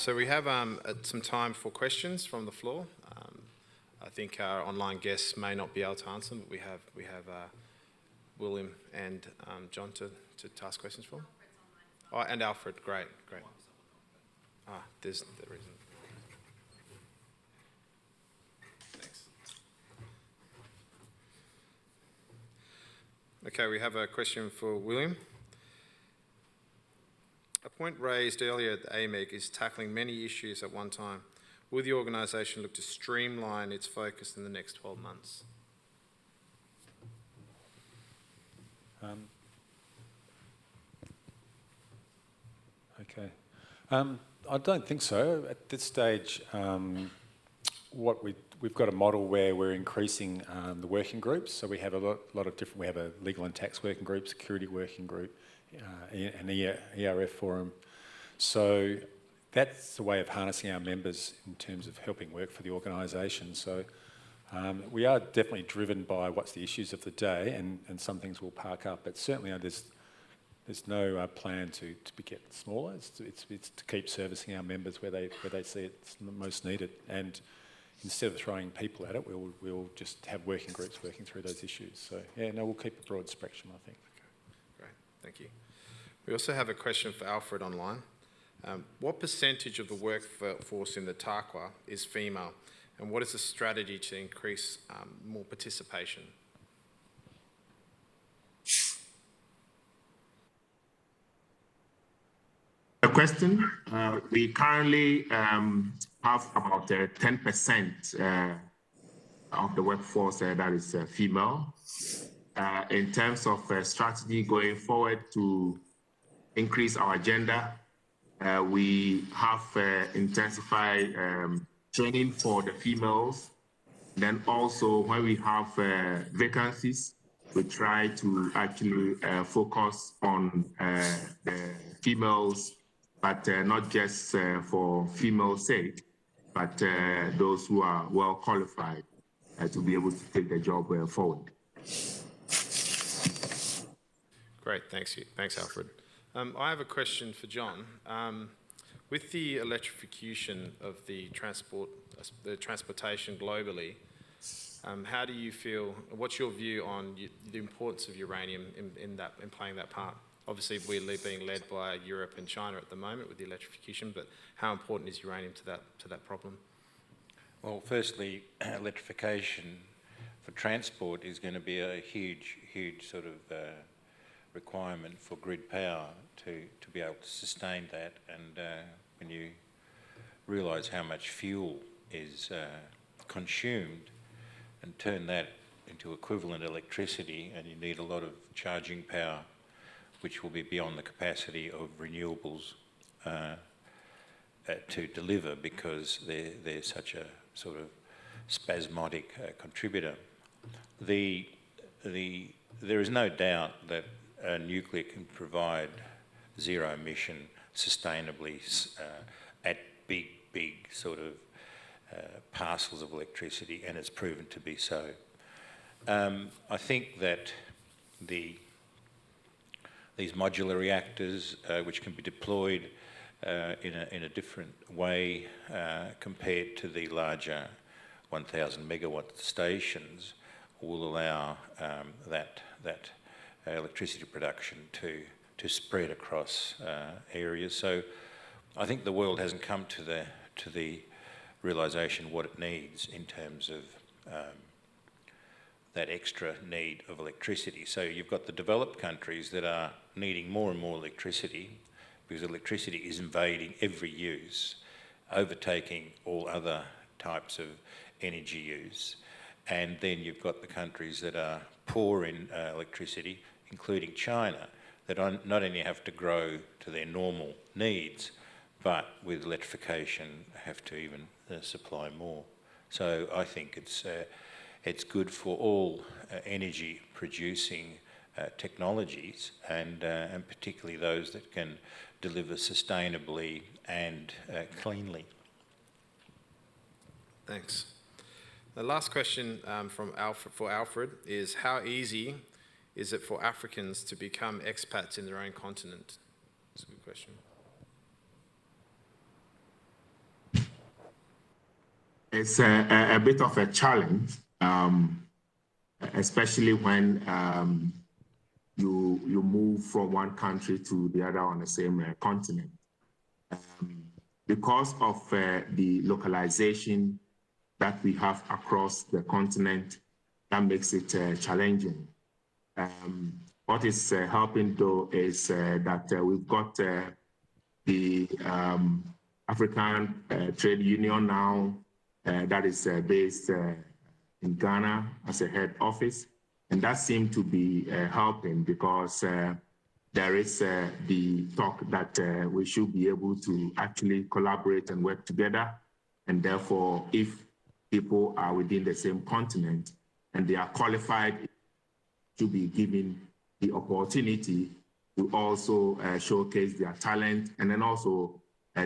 So we have some time for questions from the floor. I think our online guests may not be able to answer them, but we have William and John to ask questions for. Oh, and Alfred, great. There's the reason. Thanks. Okay, we have a question for William. A point raised earlier at the AAMEG is tackling many issues at one time. Will the organisation look to streamline its focus in the next 12 months? Okay. I don't think so. At this stage, we've got a model where we're increasing the working groups. So we have a lot of different. We have a legal and tax working group, security working group, an ERF forum. So that's the way of harnessing our members in terms of helping work for the organisation. So we are definitely driven by what's the issues of the day, and some things will park up. But certainly there's no plan to get smaller. It's to keep servicing our members where they see it's most needed. And instead of throwing people at it, we'll just have working groups working through those issues. So yeah, no, we'll keep a broad spectrum, I think. Okay, great, thank you. We also have a question for Alfred online. What percentage of the workforce in the Tarkwa is female, and what is the strategy to increase more participation? A question. We currently have about 10% of the workforce that is female. In terms of strategy going forward to increase our agenda, we have intensified training for the females. Then also when we have vacancies, we try to actually focus on the females, but not just for females' sake, but those who are well qualified to be able to take the job forward. Great, thanks Alfred. I have a question for John. With the electrification of the transportation globally, how do you feel? What's your view on the importance of uranium in playing that part? Obviously, we're being led by Europe and China at the moment with the electrification, but how important is uranium to that problem? Well, firstly, electrification for transport is going to be a huge sort of requirement for grid power to be able to sustain that. And when you realise how much fuel is consumed and turn that into equivalent electricity, and you need a lot of charging power, which will be beyond the capacity of renewables to deliver, because they're such a sort of spasmodic contributor. There is no doubt that nuclear can provide zero emission sustainably at big sort of parcels of electricity, and it's proven to be so. I think that these modular reactors, which can be deployed in a different way compared to the larger 1,000 megawatt stations, will allow that electricity production to spread across areas. So I think the world hasn't come to the realisation what it needs in terms of that extra need of electricity. So you've got the developed countries that are needing more and more electricity, because electricity is invading every use, overtaking all other types of energy use. And then you've got the countries that are poor in electricity, including China, that not only have to grow to their normal needs, but with electrification have to even supply more. So I think it's good for all energy producing technologies, and particularly those that can deliver sustainably and cleanly. Thanks. The last question for Alfred is, how easy is it for Africans to become expats in their own continent? That's a good question. It's a bit of a challenge, especially when you move from one country to the other on the same continent. Because of the localization that we have across the continent, that makes it challenging. What is helping though is that we've got the African Trade Union now that is based in Ghana as a head office. And that seemed to be helping because there is the talk that we should be able to actually collaborate and work together. And therefore, if people are within the same continent and they are qualified to be given the opportunity to also showcase their talent and then also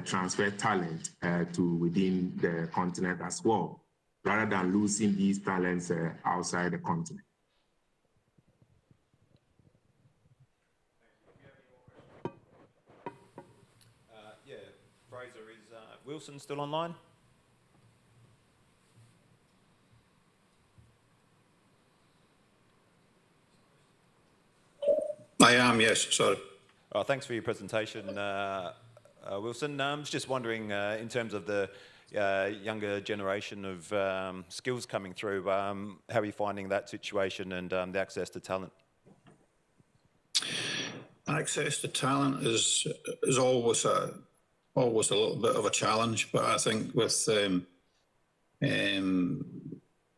transfer talent to within the continent as well, rather than losing these talents outside the continent. Yeah, Frazer, is Wilson still online? I am, yes, sorry. Oh, thanks for your presentation, Wilson. I was just wondering, in terms of the younger generation of skills coming through, how are you finding that situation and the access to talent? Access to talent is always a little bit of a challenge, but I think with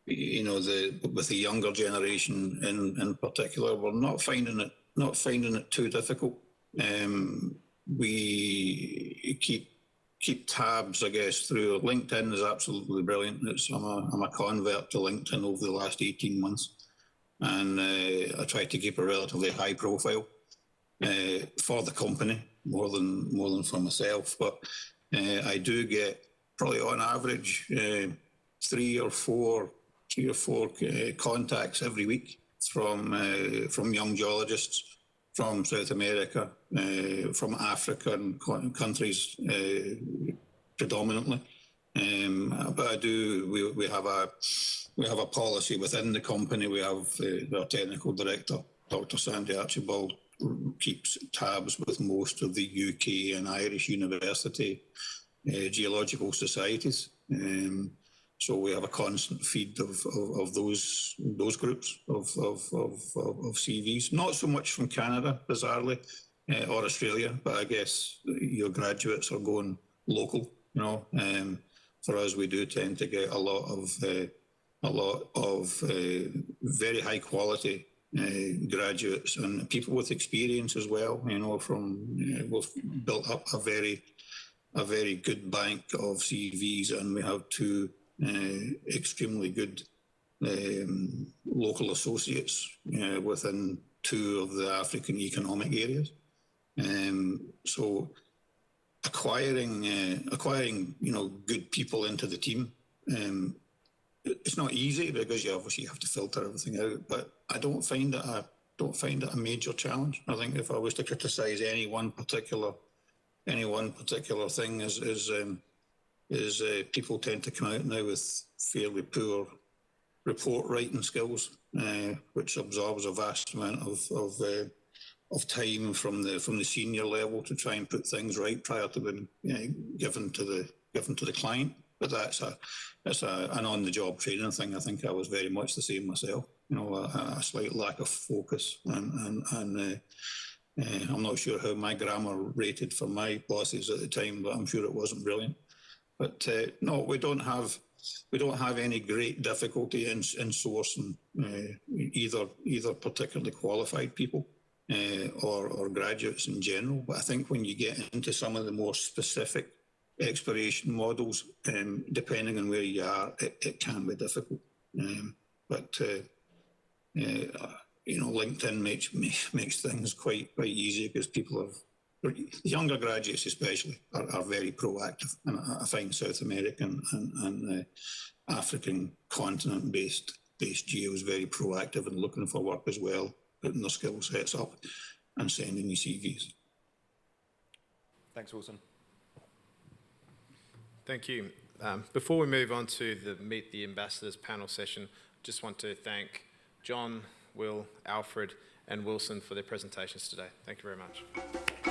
you know, with the younger generation in particular, we're not finding it too difficult. We keep tabs, I guess, through LinkedIn is absolutely brilliant. I'm a convert to LinkedIn over the last 18 months, and I try to keep a relatively high profile for the company more than for myself. But I do get probably on average 3 or 4 contacts every week from young geologists from South America, from African countries predominantly. But we have a policy within the company. We have our technical director, Dr. Sandy Archibald, keeps tabs with most of the UK and Irish university geological societies. So we have a constant feed of those groups of CVs. Not so much from Canada, bizarrely, or Australia, but I guess your graduates are going local. You know, for us, we do tend to get a lot of very high quality graduates and people with experience as well. You know, we've built up a very good bank of CVs, and we have 2 extremely good local associates within 2 of the African economic areas. So acquiring you know, good people into the team, it's not easy because you obviously have to filter everything out. But I don't find it a major challenge. I think if I was to criticise any one particular thing is people tend to come out now with fairly poor report writing skills, which absorbs a vast amount of time from the senior level to try and put things right prior to being given to the client. But that's an on-the-job training thing. I think I was very much the same myself. You know, a slight lack of focus, and I'm not sure how my grammar rated for my bosses at the time, but I'm sure it wasn't brilliant. But no, we don't have any great difficulty in sourcing either particularly qualified people or graduates in general. But I think when you get into some of the more specific exploration models, depending on where you are, it can be difficult. But you know, LinkedIn makes things quite easy because people have. Younger graduates especially are very proactive, and I find South American and African continent-based geos very proactive and looking for work as well, putting their skill sets up and sending me CVs. Thanks, Wilson. Thank you. Before we move on to the Meet the Ambassadors panel session, just want to thank John, Will, Alfred and Wilson for their presentations today. Thank you very much.